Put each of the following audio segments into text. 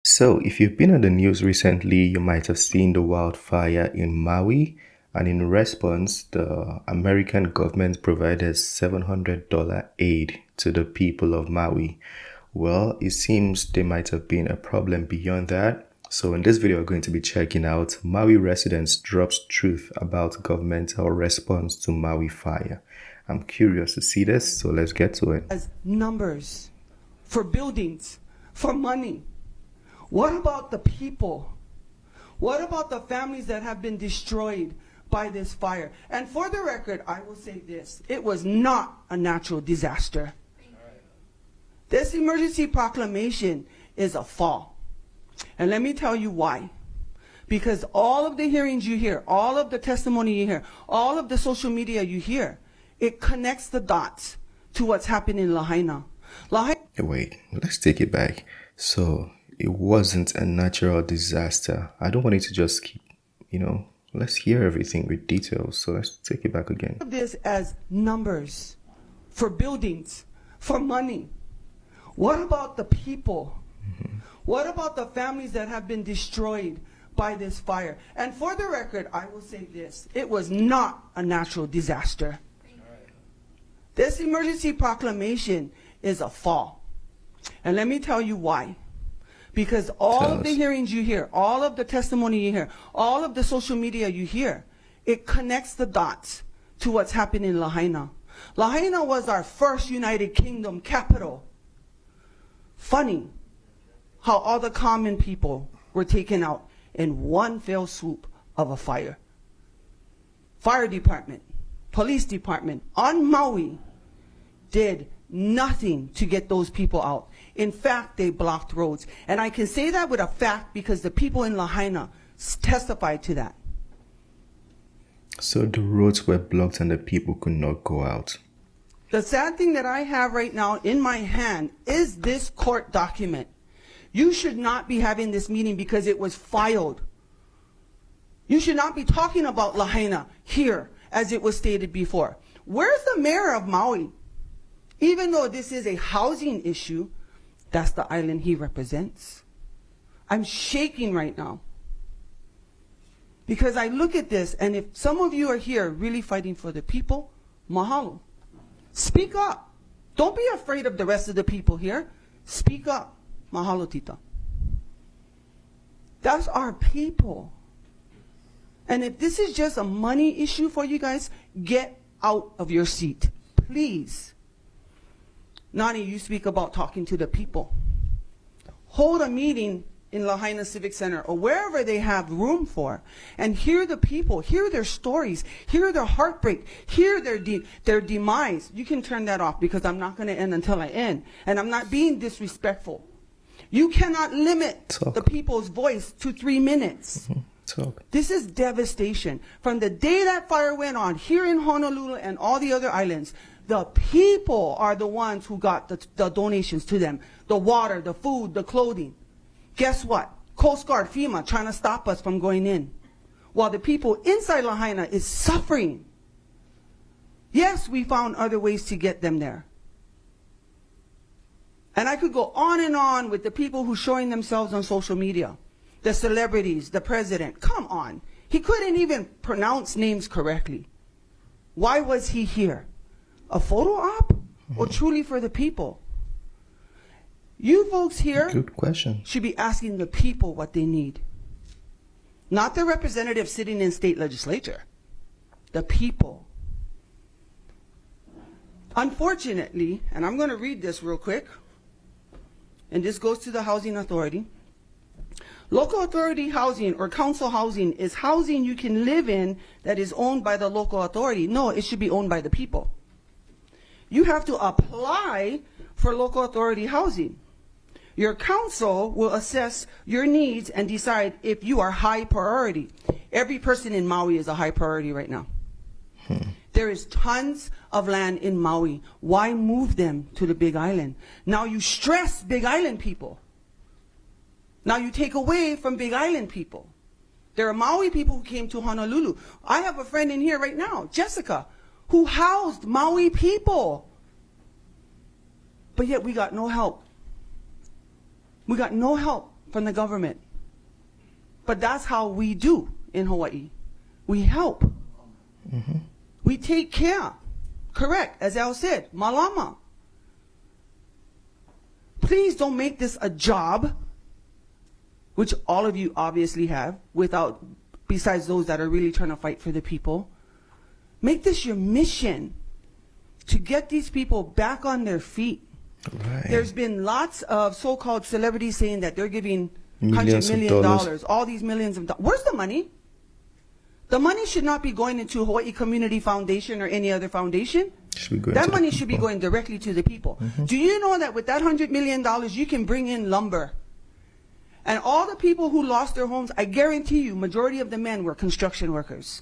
So, if you've been on the news recently, you might have seen the wildfire in Maui, and in response, the American government provided $700 aid to the people of Maui. Well, it seems there might have been a problem beyond that. So, in this video, we're going to be checking out Maui residents drops truth about governmental response to Maui fire. I'm curious to see this, so let's get to it. As numbers for buildings, for money. What about the people? What about the families that have been destroyed by this fire? And for the record, I will say this. It was not a natural disaster. This emergency proclamation is a fall. And let me tell you why. Because all of the hearings you hear, all of the testimony you hear, all of the social media you hear, it connects the dots to what's happening in Lahaina. Wait, let's take it back. So, it wasn't a natural disaster. I don't want you to just keep, let's hear everything with details. So let's take it back again. This as numbers for buildings, for money. What about the people? What about the families that have been destroyed by this fire? And for the record, I will say this. It was not a natural disaster. This emergency proclamation is a fall. And let me tell you why. Because all of the hearings you hear, all of the testimony you hear, all of the social media you hear, it connects the dots to what's happening in Lahaina. Lahaina was our first United Kingdom capital. Funny how all the common people were taken out in one fell swoop of a fire. Fire department, police department on Maui did nothing to get those people out. In fact, they blocked roads. And I can say that with a fact because the people in Lahaina testified to that. So the roads were blocked and the people could not go out. The sad thing that I have right now in my hand is this court document. You should not be having this meeting because it was filed. You should not be talking about Lahaina here as it was stated before. Where's the mayor of Maui? Even though this is a housing issue, that's the island he represents. I'm shaking right now. Because I look at this, and if some of you are here really fighting for the people, mahalo. Speak up. Don't be afraid of the rest of the people here. Speak up. Mahalo, tita. That's our people. And if this is just a money issue for you guys, get out of your seat. Please. Nani, you speak about talking to the people. Hold a meeting in Lahaina Civic Center or wherever they have room for and hear the people, hear their stories, hear their heartbreak, hear their demise. You can turn that off because I'm not going to end until I end. And I'm not being disrespectful. You cannot limit the people's voice to 3 minutes. This is devastation. From the day that fire went on here in Honolulu and all the other islands, the people are the ones who got the donations to them. The water, the food, the clothing. Guess what? Coast Guard, FEMA trying to stop us from going in. While the people inside Lahaina is suffering. Yes, we found other ways to get them there. And I could go on and on with the people who showing themselves on social media. The celebrities, the president. Come on. He couldn't even pronounce names correctly. Why was he here? A photo op or truly for the people? You folks here Good question. should be asking the people what they need. Not the representatives sitting in state legislature. The people. Unfortunately, and I'm going to read this real quick, and this goes to the Housing Authority. Local authority housing or council housing is housing you can live in that is owned by the local authority. No, it should be owned by the people. You have to apply for local authority housing. Your council will assess your needs and decide if you are high priority. Every person in Maui is a high priority right now. There is tons of land in Maui. Why move them to the Big Island? Now you stress Big Island people. Now you take away from Big Island people. There are Maui people who came to Honolulu. I have a friend in here right now, Jessica, who housed Maui people. But yet we got no help. We got no help from the government. But that's how we do in Hawaii. We help. We take care. Correct. As Al said, malama. Please don't make this a job, which all of you obviously have, besides those that are really trying to fight for the people. Make this your mission to get these people back on their feet. Right. There's been lots of so-called celebrities saying that they're giving Millions $100 of million, dollars. all these millions of dollars. Where's the money? The money should not be going into Hawaii Community Foundation or any other foundation. That money should be going directly to the people. Do you know that with that $100 million, you can bring in lumber? And all the people who lost their homes, I guarantee you, majority of the men were construction workers.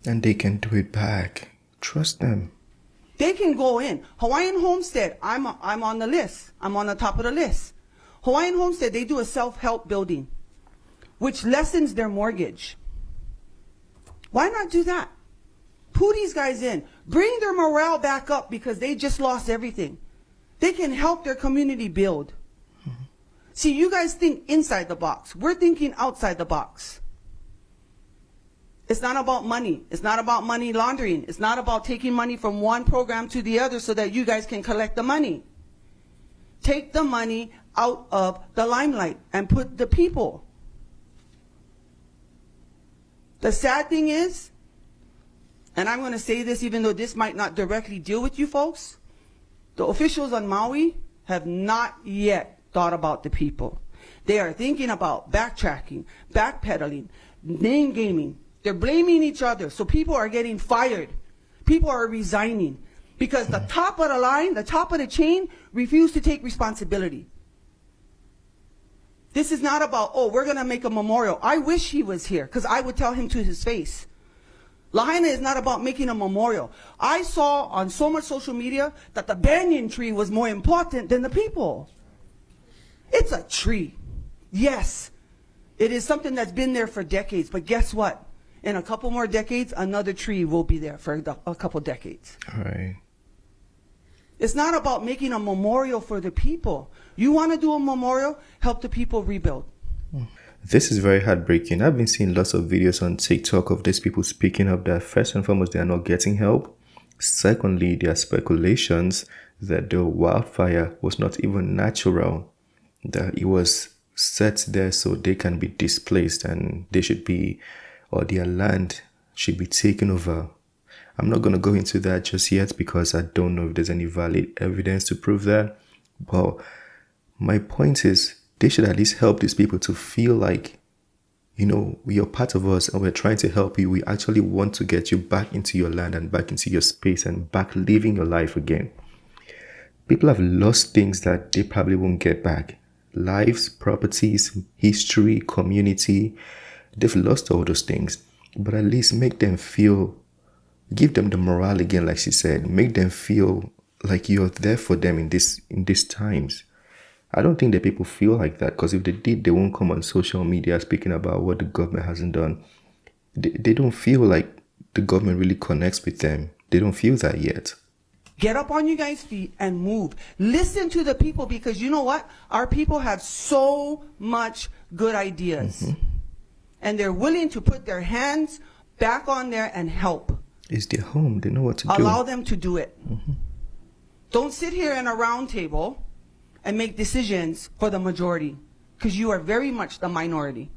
And they can do it back. Trust them. They can go in. Hawaiian Homestead, I'm on the list. I'm on the top of the list. Hawaiian Homestead, they do a self-help building, which lessens their mortgage. Why not do that? Pull these guys in. Bring their morale back up because they just lost everything. They can help their community build. See, you guys think inside the box. We're thinking outside the box. It's not about money. It's not about money laundering. It's not about taking money from one program to the other so that you guys can collect the money. Take the money out of the limelight and put the people. The sad thing is, and I'm going to say this even though this might not directly deal with you folks, the officials on Maui have not yet thought about the people. They are thinking about backtracking, backpedaling, name gaming. They're blaming each other. So people are getting fired. People are resigning because the top of the line, the top of the chain, refuse to take responsibility. This is not about, oh, we're going to make a memorial. I wish he was here because I would tell him to his face. Lahaina is not about making a memorial. I saw on so much social media that the banyan tree was more important than the people. It's a tree. Yes, it is something that's been there for decades. But guess what? In a couple more decades, another tree will be there for a couple decades. All right. It's not about making a memorial for the people. You want to do a memorial? Help the people rebuild. This is very heartbreaking. I've been seeing lots of videos on TikTok of these people speaking up that first and foremost, they are not getting help. Secondly, there are speculations that the wildfire was not even natural, that it was set there so they can be displaced and they should be, or their land should be taken over. I'm not going to go into that just yet because I don't know if there's any valid evidence to prove that. But my point is, they should at least help these people to feel like, you know, you're part of us and we're trying to help you. We actually want to get you back into your land and back into your space and back living your life again. People have lost things that they probably won't get back. Lives, properties, history, community. They've lost all those things. But at least make them feel, give them the morale again, like she said. Make them feel like you're there for them in these times. I don't think that people feel like that, because if they did, they won't come on social media speaking about what the government hasn't done. They don't feel like the government really connects with them. They don't feel that yet. Get up on you guys' feet and move. Listen to the people, because you know what? Our people have so much good ideas. And they're willing to put their hands back on there and help. It's their home. They know what to do. Allow them to do it. Don't sit here in a round table and make decisions for the majority, because you are very much the minority.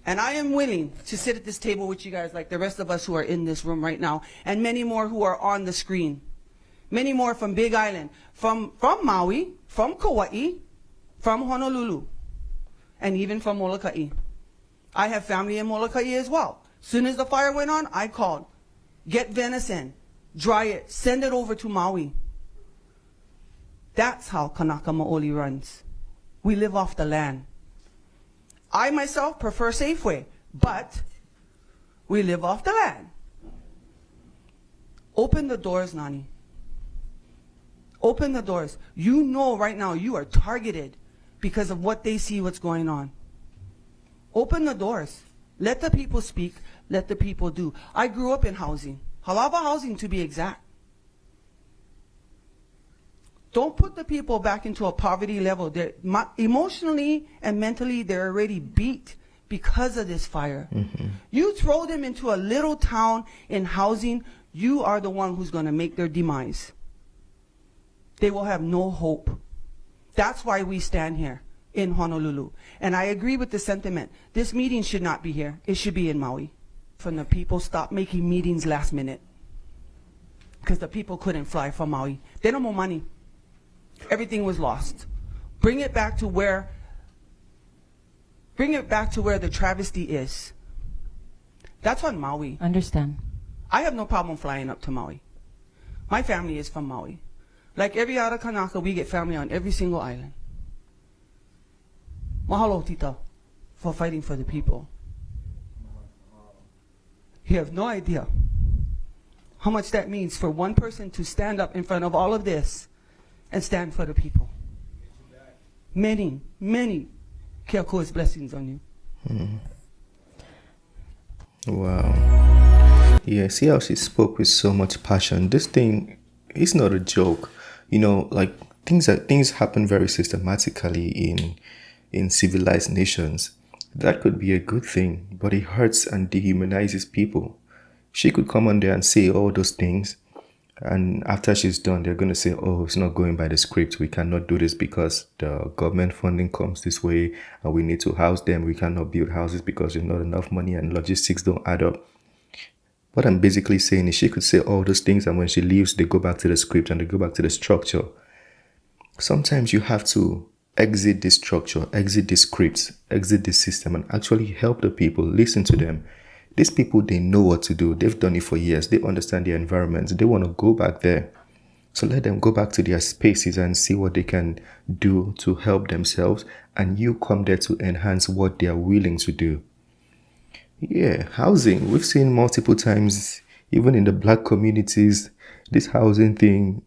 And I am willing to sit at this table with you guys like the rest of us who are in this room right now, and many more who are on the screen. Many more from Big Island, from Maui, from Kauai, from Honolulu, and even from Molokai. I have family in Molokai as well. Soon as the fire went on, I called. Get venison, dry it, send it over to Maui. That's how Kanaka Maoli runs. We live off the land. I myself prefer Safeway, but we live off the land. Open the doors, Nani. Open the doors. You know right now you are targeted because of what they see what's going on. Open the doors. Let the people speak. Let the people do. I grew up in housing. Halava housing, to be exact. Don't put the people back into a poverty level. Emotionally and mentally, they're already beat because of this fire. You throw them into a little town in housing, you are the one who's going to make their demise. They will have no hope. That's why we stand here in Honolulu. And I agree with the sentiment. This meeting should not be here. It should be in Maui. From the people, stop making meetings last minute. Because the people couldn't fly from Maui. They don't have money. Everything was lost. Bring it back to where the travesty is. That's on Maui. Understand. I have no problem flying up to Maui. My family is from Maui. Like every other Kanaka, we get family on every single island. Mahalo, Tita, for fighting for the people. You have no idea how much that means for one person to stand up in front of all of this and stand for the people. Many, many Keakua's blessings on you. Wow. Yeah, see how she spoke with so much passion. This thing is not a joke. You know, like things happen very systematically in civilized nations. That could be a good thing, but it hurts and dehumanizes people. She could come on there and say all those things, and after she's done, they're going to say, oh, it's not going by the script. We cannot do this because the government funding comes this way and we need to house them. We cannot build houses because there's not enough money and logistics don't add up. What I'm basically saying is she could say all those things, and when she leaves, they go back to the script and they go back to the structure. Sometimes you have to exit this structure, exit the scripts, exit the system, and actually help the people, listen to them. These people, they know what to do. They've done it for years. They understand their environments. They want to go back there. So let them go back to their spaces and see what they can do to help themselves. And you come there to enhance what they are willing to do. Yeah, housing. We've seen multiple times, even in the black communities, this housing thing,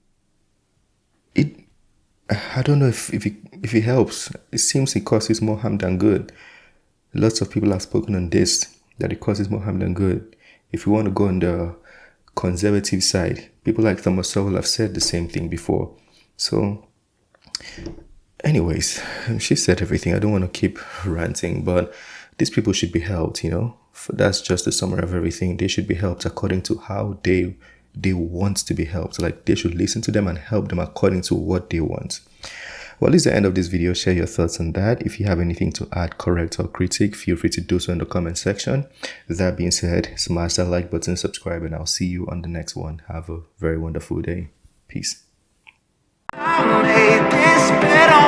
I don't know if it helps. It seems it causes more harm than good. Lots of people have spoken on this, that it causes more harm than good. If you want to go on the conservative side, people like Thomas Sowell have said the same thing before. So, anyways, she said everything. I don't want to keep ranting, but these people should be helped, you know. That's just the summary of everything. They should be helped according to how they want to be helped. Like, they should listen to them and help them according to what they want. Well, this is the end of this video. Share your thoughts on that. If you have anything to add, correct, or critique, feel free to do so in the comment section. That being said, smash that like button, subscribe, and I'll see you on the next one. Have a very wonderful day. Peace. I made this better.